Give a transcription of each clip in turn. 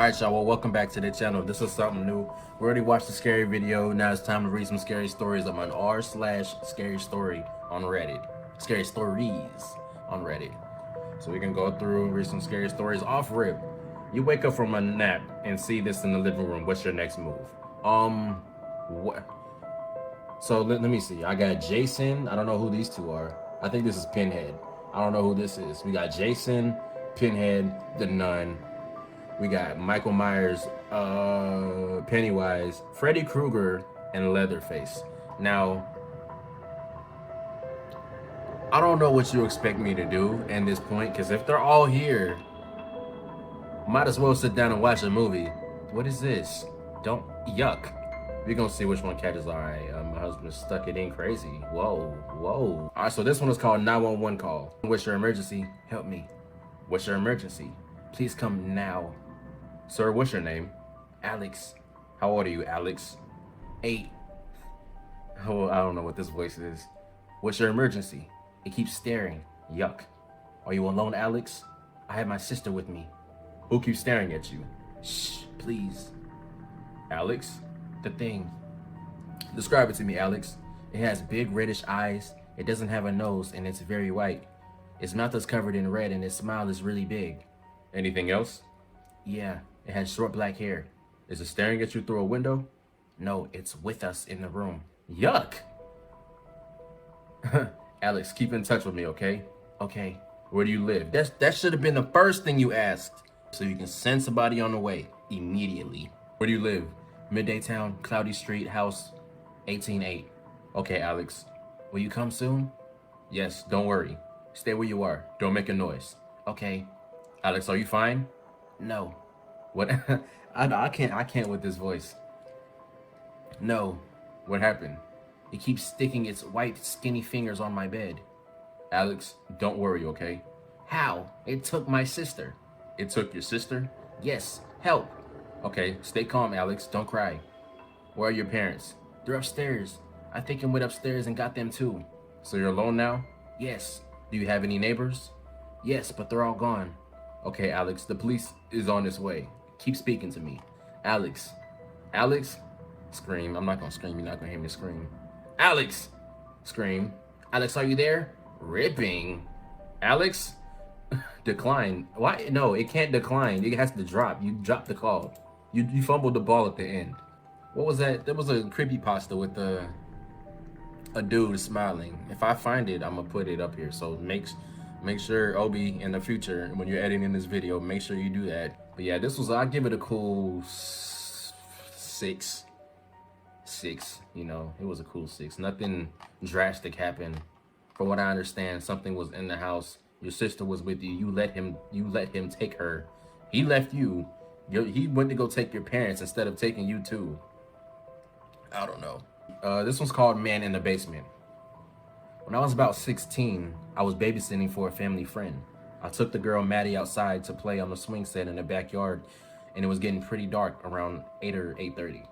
Alright y'all, well welcome back to the channel. This is something new. We already watched the scary video. Now it's time to read some scary stories on r/scary story on Reddit. Scary stories on Reddit. So we can go through and read some scary stories off rip. You wake up from a nap and see this in the living room. What's your next move? What? So let me see. I got Jason. I don't know who these two are. I think this is Pinhead. I don't know who this is. We got Jason, Pinhead, the Nun. We got Michael Myers, Pennywise, Freddy Krueger, and Leatherface. Now, I don't know what you expect me to do at this point, because if they're all here, might as well sit down and watch a movie. What is this? Don't, yuck. We're gonna see which one catches our eye. My husband stuck it in crazy. Whoa, whoa. All right, so this one is called 911 call. What's your emergency? Help me. What's your emergency? Please come now. Sir, what's your name? Alex. How old are you, Alex? 8. Oh, I don't know what this voice is. What's your emergency? It keeps staring. Yuck. Are you alone, Alex? I have my sister with me. Who keeps staring at you? Shh, please. Alex? The thing. Describe it to me, Alex. It has big reddish eyes. It doesn't have a nose, and it's very white. Its mouth is covered in red, and its smile is really big. Anything else? Yeah. It has short black hair. Is it staring at you through a window? No, it's with us in the room. Yuck! Alex, keep in touch with me, okay? Okay. Where do you live? That should have been the first thing you asked. So you can send somebody on the way immediately. Where do you live? Midday Town, Cloudy Street, house 188. Okay, Alex. Will you come soon? Yes, don't worry. Stay where you are. Don't make a noise. Okay. Alex, are you fine? No. What? I can't with this voice. No. What happened? It keeps sticking its white, skinny fingers on my bed. Alex, don't worry, okay? How? It took my sister. It took your sister? Yes. Help. Okay, stay calm, Alex. Don't cry. Where are your parents? They're upstairs. I think I went upstairs and got them too. So you're alone now? Yes. Do you have any neighbors? Yes, but they're all gone. Okay, Alex, the police is on its way. Keep speaking to me. Alex. Alex? Scream. I'm not gonna scream. You're not gonna hear me scream. Alex! Scream. Alex, are you there? Ripping. Alex? Decline. Why? No, it can't decline. It has to drop. You dropped the call. You fumbled the ball at the end. What was that? There was a creepypasta with a dude smiling. If I find it, I'm gonna put it up here. So make sure, Obi, in the future, when you're editing this video, make sure you do that. But yeah, this was, I give it a cool 6. You know, it was a cool 6. Nothing drastic happened. From what I understand, something was in the house. Your sister was with you. You let him take her. He left you. He went to go take your parents instead of taking you too. I don't know. This one's called Man in the Basement. When I was about 16, I was babysitting for a family friend. I took the girl Maddie outside to play on the swing set in the backyard, and it was getting pretty dark around 8 or 8:30.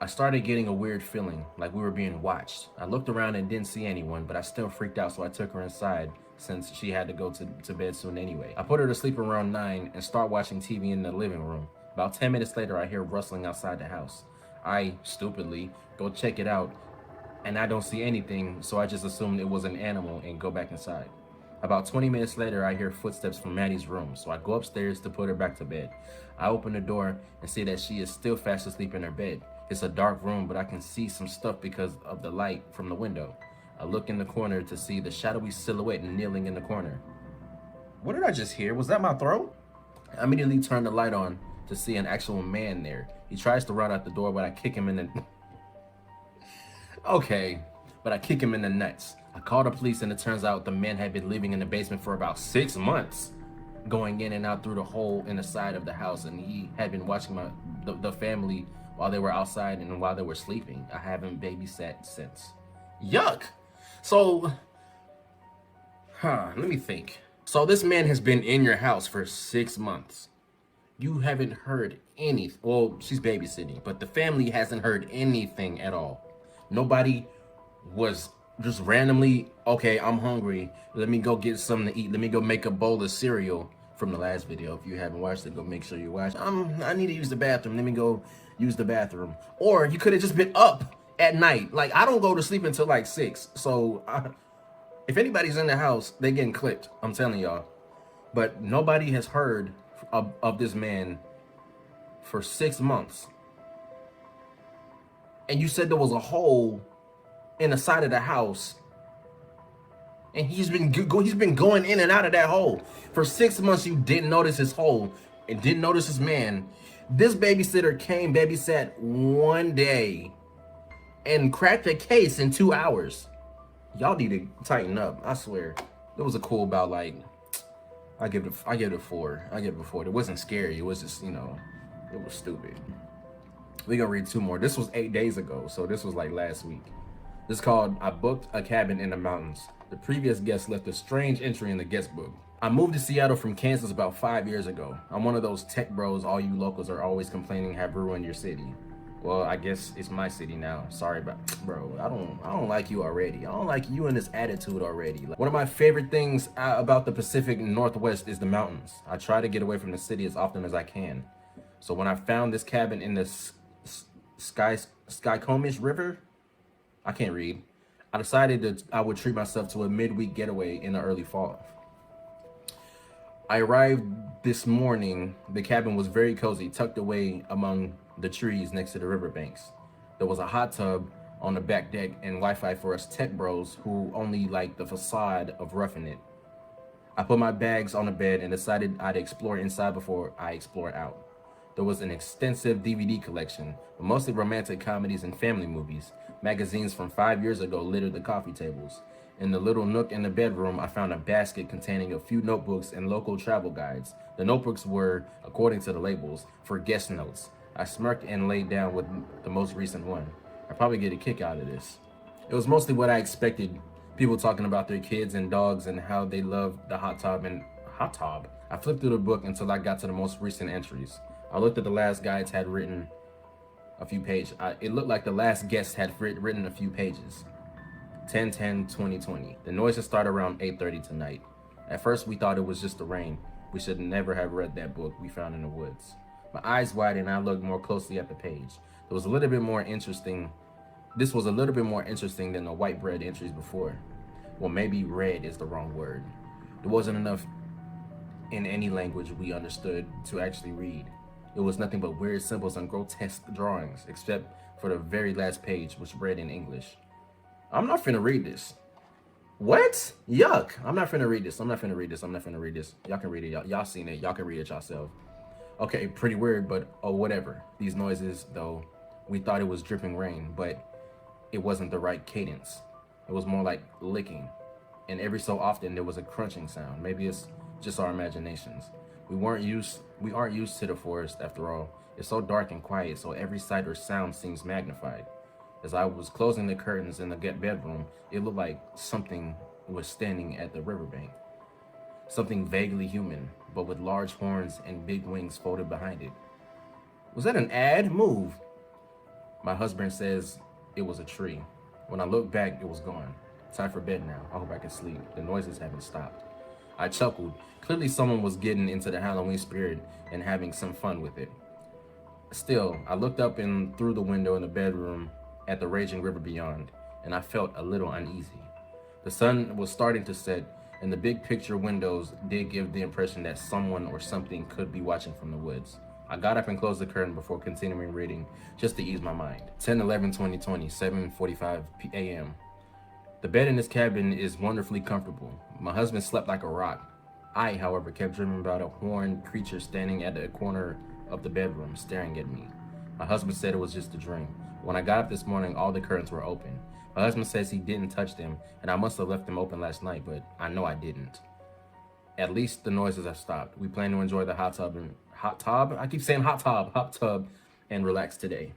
I started getting a weird feeling, like we were being watched. I looked around and didn't see anyone, but I still freaked out, so I took her inside since she had to go to bed soon anyway. I put her to sleep around 9 and start watching TV in the living room. About 10 minutes later, I hear rustling outside the house. I, stupidly, go check it out, and I don't see anything, so I just assumed it was an animal and go back inside. About 20 minutes later, I hear footsteps from Maddie's room, so I go upstairs to put her back to bed. I open the door and see that she is still fast asleep in her bed. It's a dark room, but I can see some stuff because of the light from the window. I look in the corner to see the shadowy silhouette kneeling in the corner. What did I just hear? Was that my throat? I immediately turn the light on to see an actual man there. He tries to run out the door, but I kick him in the... Okay, but I kick him in the nuts. I call the police, and it turns out the man had been living in the basement for about 6 months, going in and out through the hole in the side of the house, and he had been watching the family while they were outside and while they were sleeping. I haven't babysat since. Yuck! So, let me think. So this man has been in your house for 6 months. You haven't heard anything. Well, she's babysitting, but the family hasn't heard anything at all. Nobody was just randomly, okay, I'm hungry. Let me go get something to eat. Let me go make a bowl of cereal. from the last video. If you haven't watched it, go make sure you watch. I need to use the bathroom. Let me go use the bathroom. Or you could have just been up at night. Like, I don't go to sleep until like 6. So if anybody's in the house, they getting clipped. I'm telling y'all. But nobody has heard of this man for 6 months. And you said there was a hole in the side of the house. And he's been going in and out of that hole. For 6 months, you didn't notice his hole and didn't notice his man. This babysitter came, babysat one day, and cracked the case in 2 hours. Y'all need to tighten up, I swear. It was a cool about, like, I give it a 4. I give it a 4. It wasn't scary. It was just, you know, it was stupid. We gonna read 2 more. This was 8 days ago, so this was like last week. This is called I Booked a Cabin in the Mountains. The previous guest left a strange entry in the guest book. I moved to Seattle from Kansas about 5 years ago. I'm one of those tech bros all you locals are always complaining have ruined your city. Well, I guess it's my city now. Sorry about, bro. I don't like you already. I don't like you and this attitude already. One of my favorite things about the Pacific Northwest is the mountains. I try to get away from the city as often as I can. So when I found this cabin in the Skycomish River, I can't read. I decided that I would treat myself to a midweek getaway in the early fall. I arrived this morning. The cabin was very cozy, tucked away among the trees next to the riverbanks. There was a hot tub on the back deck and Wi-Fi for us tech bros who only like the facade of roughing it. I put my bags on the bed and decided I'd explore inside before I explore out. There was an extensive DVD collection, but mostly romantic comedies and family movies. Magazines from 5 years ago littered the coffee tables. In the little nook in the bedroom, I found a basket containing a few notebooks and local travel guides. The notebooks were, according to the labels, for guest notes. I smirked and laid down with the most recent one. I'd probably get a kick out of this. It was mostly what I expected. People talking about their kids and dogs and how they love the hot tub. I flipped through the book until I got to the most recent entries. I looked at the last guides had written a few pages. It looked like the last guest had written a few pages. 10/10/2020. The noises started around 8:30 tonight. At first, we thought it was just the rain. We should never have read that book we found in the woods. My eyes widened and I looked more closely at the page. This was a little bit more interesting than the white bread entries before. Well, maybe red is the wrong word. There wasn't enough in any language we understood to actually read. It was nothing but weird symbols and grotesque drawings, except for the very last page, which read in English. I'm not finna read this. What? Yuck. I'm not finna read this. Y'all can read it. Y'all seen it. Y'all can read it yourself. Okay, pretty weird, but oh, whatever. These noises, though, we thought it was dripping rain, but it wasn't the right cadence. It was more like licking. And every so often, there was a crunching sound. Maybe it's just our imaginations. We aren't used to the forest, after all. It's so dark and quiet, so every sight or sound seems magnified. As I was closing the curtains in the bedroom, it looked like something was standing at the riverbank. Something vaguely human, but with large horns and big wings folded behind it. Was that an ad? Move. My husband says it was a tree. When I looked back, it was gone. Time for bed now. I hope I can sleep. The noises haven't stopped. I chuckled. Clearly someone was getting into the Halloween spirit and having some fun with it. Still, I looked up and through the window in the bedroom at the raging river beyond, and I felt a little uneasy. The sun was starting to set, and the big picture windows did give the impression that someone or something could be watching from the woods. I got up and closed the curtain before continuing reading, just to ease my mind. 10/11/2020, 7:45 a.m. The bed in this cabin is wonderfully comfortable. My husband slept like a rock. I, however, kept dreaming about a horned creature standing at the corner of the bedroom, staring at me. My husband said it was just a dream. When I got up this morning, all the curtains were open. My husband says he didn't touch them, and I must have left them open last night, but I know I didn't. At least the noises have stopped. We plan to enjoy the hot tub and relax today.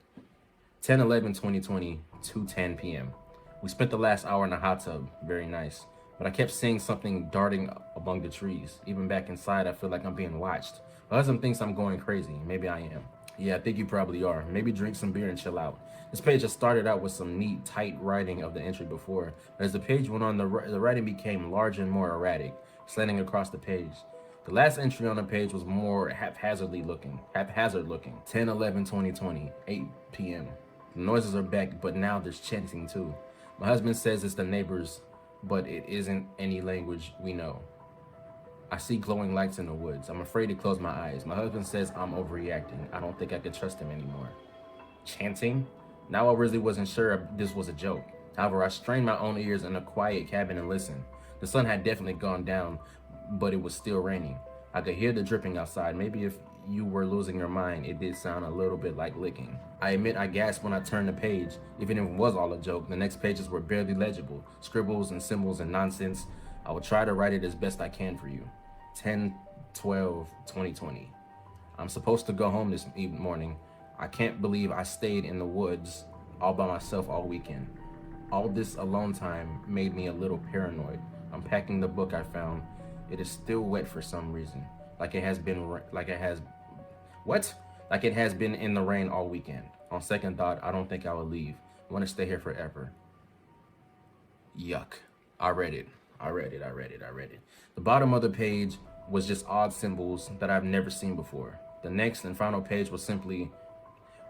10/11/2020, 2:10 p.m. We spent the last hour in the hot tub. Very nice. But I kept seeing something darting among the trees. Even back inside, I feel like I'm being watched. My husband thinks I'm going crazy. Maybe I am. Yeah, I think you probably are. Maybe drink some beer and chill out. This page just started out with some neat, tight writing of the entry before. But as the page went on, the writing became larger and more erratic, slanting across the page. The last entry on the page was more haphazard looking. 10/11/2020, 8 p.m. The noises are back, but now there's chanting too. My husband says it's the neighbors, but it isn't any language we know. I see glowing lights in the woods. I'm afraid to close my eyes. My husband says I'm overreacting. I don't think I can trust him anymore. Chanting? Now I really wasn't sure if this was a joke. However, I strained my own ears in a quiet cabin and listened. The sun had definitely gone down, but it was still raining. I could hear the dripping outside. Maybe if you were losing your mind, it did sound a little bit like licking. I admit I gasped when I turned the page. Even if it was all a joke, the next pages were barely legible. Scribbles and symbols and nonsense. I will try to write it as best I can for you. 10/12/2020. I'm supposed to go home this morning. I can't believe I stayed in the woods all by myself all weekend. All this alone time made me a little paranoid. I'm packing the book I found. It is still wet for some reason. Like it has been in the rain all weekend. On second thought, I don't think I will leave. I want to stay here forever. Yuck. I read it. The bottom of the page was just odd symbols that I've never seen before. The next and final page was simply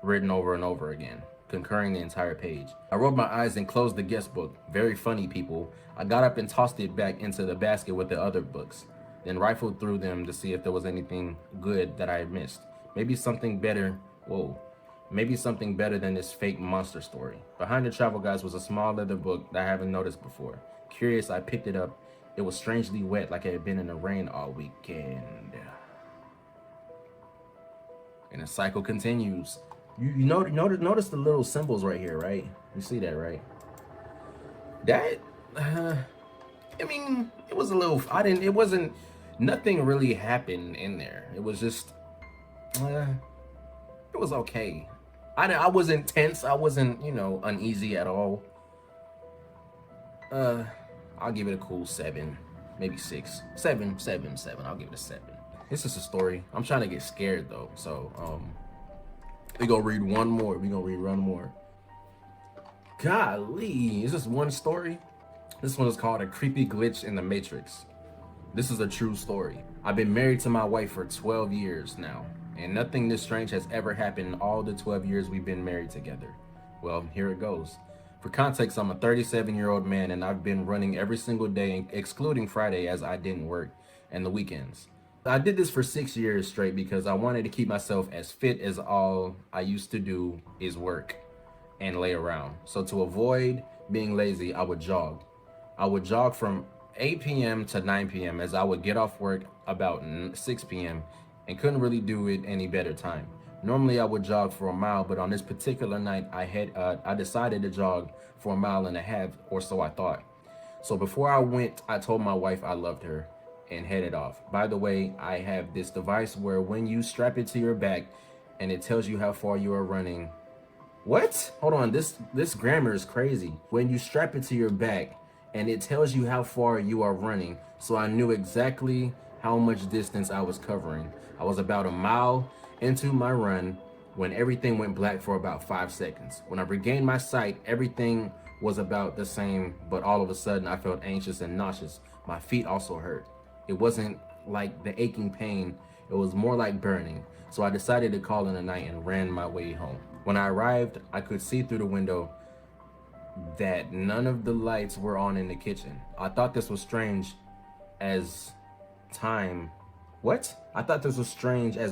written over and over again, concurring the entire page. I rolled my eyes and closed the guest book. Very funny, people. I got up and tossed it back into the basket with the other books, then rifled through them to see if there was anything good that I had missed. Maybe something better than this fake monster story. Behind the travel guides was a small leather book that I haven't noticed before. Curious, I picked it up. It was strangely wet, like it had been in the rain all weekend. And the cycle continues. You notice the little symbols right here, right? You see that, right? That, I mean, it was a little, nothing really happened in there. It was just, it was okay. I wasn't tense. I wasn't, uneasy at all. I'll give it a cool 7, maybe 6, 7. I'll give it a 7. This is a story. I'm trying to get scared though, so we gonna read one more. Golly, is this one story? This one is called A Creepy Glitch in the Matrix. This is a true story. I've been married to my wife for 12 years now, and nothing this strange has ever happened in all the 12 years we've been married together. Well, here it goes. For context, I'm a 37-year-old man, and I've been running every single day, excluding Friday, as I didn't work, and the weekends. I did this for 6 years straight because I wanted to keep myself as fit as all I used to do is work and lay around. So to avoid being lazy, I would jog. I would jog from 8 p.m. to 9 p.m. as I would get off work about 6 p.m. and couldn't really do it any better time. Normally I would jog for a mile, but on this particular night, I decided to jog for 1.5 miles, or so I thought. So before I went, I told my wife I loved her and headed off. By the way, I have this device where when you strap it to your back and it tells you how far you are running. What? Hold on, this grammar is crazy. When you strap it to your back and it tells you how far you are running. So I knew exactly how much distance I was covering. I was about 1 mile into my run when everything went black for about 5 seconds. When I regained my sight, everything was about the same, but all of a sudden I felt anxious and nauseous. My feet also hurt. It wasn't like the aching pain, it was more like burning. So I decided to call in a night and ran my way home. When I arrived, I could see through the window that none of the lights were on in the kitchen. I thought this was strange as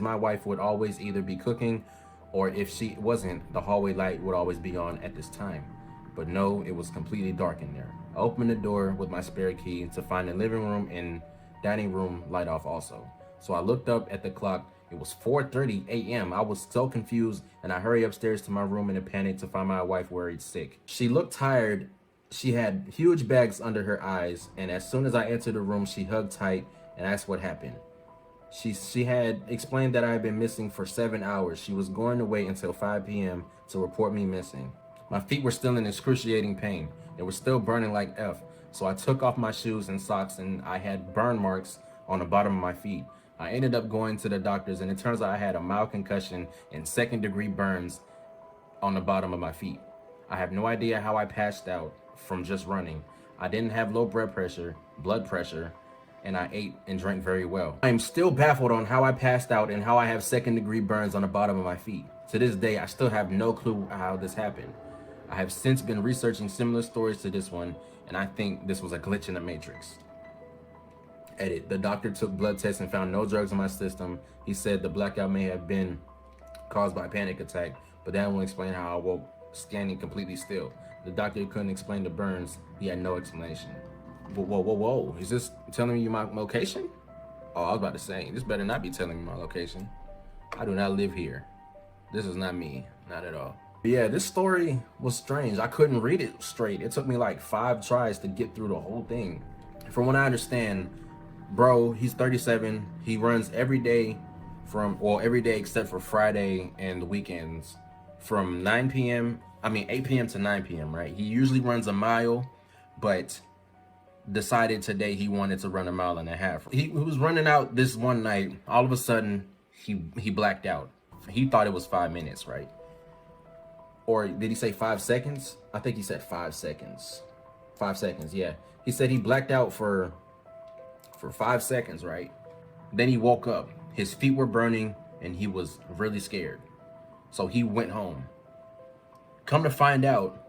my wife would always either be cooking, or if she wasn't, the hallway light would always be on at this time. But no, it was completely dark in there. I opened the door with my spare key to find the living room and dining room light off also. So I looked up at the clock. It was 4:30 a.m. I was so confused, and I hurried upstairs to my room in a panic to find my wife worried sick. She looked tired. She had huge bags under her eyes, and as soon as I entered the room, she hugged tight and asked what happened. She had explained that I had been missing for 7 hours. She was going to wait until 5 p.m. to report me missing. My feet were still in excruciating pain. They were still burning like F. So I took off my shoes and socks, and I had burn marks on the bottom of my feet. I ended up going to the doctors, and it turns out I had a mild concussion and 2nd-degree burns on the bottom of my feet. I have no idea how I passed out from just running. I didn't have low blood pressure, and I ate and drank very well. I am still baffled on how I passed out and how I have second-degree burns on the bottom of my feet. To this day, I still have no clue how this happened. I have since been researching similar stories to this one, and I think this was a glitch in the matrix. Edit. The doctor took blood tests and found no drugs in my system. He said the blackout may have been caused by a panic attack, but that won't explain how I woke standing completely still. The doctor couldn't explain the burns. He had no explanation. Whoa. Is this telling you my location? Oh, I was about to say, this better not be telling me my location. I do not live here. This is not me, not at all. But yeah, this story was strange. I couldn't read it straight. It took me like 5 tries to get through the whole thing. From what I understand, bro, he's 37. He runs every day every day except for Friday and the weekends from 8 p.m. to 9 p.m., right? He usually runs a mile, but decided today he wanted to run a mile and a half. He was running out this one night. All of a sudden, he blacked out. He thought it was 5 minutes, right? Or did he say 5 seconds? I think he said 5 seconds. 5 seconds, yeah. He said he blacked out for 5 seconds, right? Then he woke up. His feet were burning and he was really scared. So he went home. Come to find out,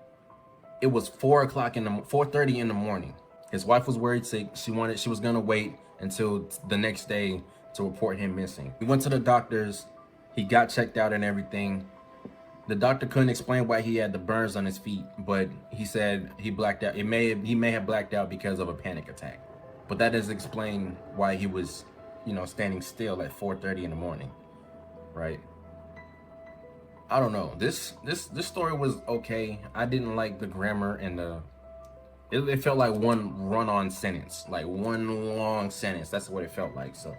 it was 4:30 in the morning. His wife was worried sick. She was gonna wait until the next day to report him missing. We went to the doctors. He got checked out and everything. The doctor couldn't explain why he had the burns on his feet, but he said he blacked out. He may have blacked out because of a panic attack. But that doesn't explain why he was, standing still at 4:30 in the morning, right? I don't know. This story was okay. I didn't like the grammar and it felt like one run-on sentence, like one long sentence. That's what it felt like. So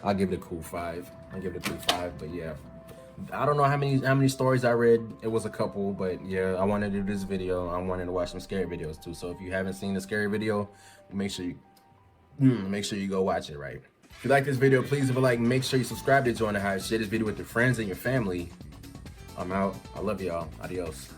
I'll give it a cool 5. But yeah, I don't know how many stories I read. It was a couple, but yeah, I wanted to do this video. I wanted to watch some scary videos too. So if you haven't seen the scary video, make sure you go watch it, right? If you like this video, please leave a like. Make sure you subscribe to Join the Hive. Share this video with your friends and your family. I'm out. I love y'all. Adios.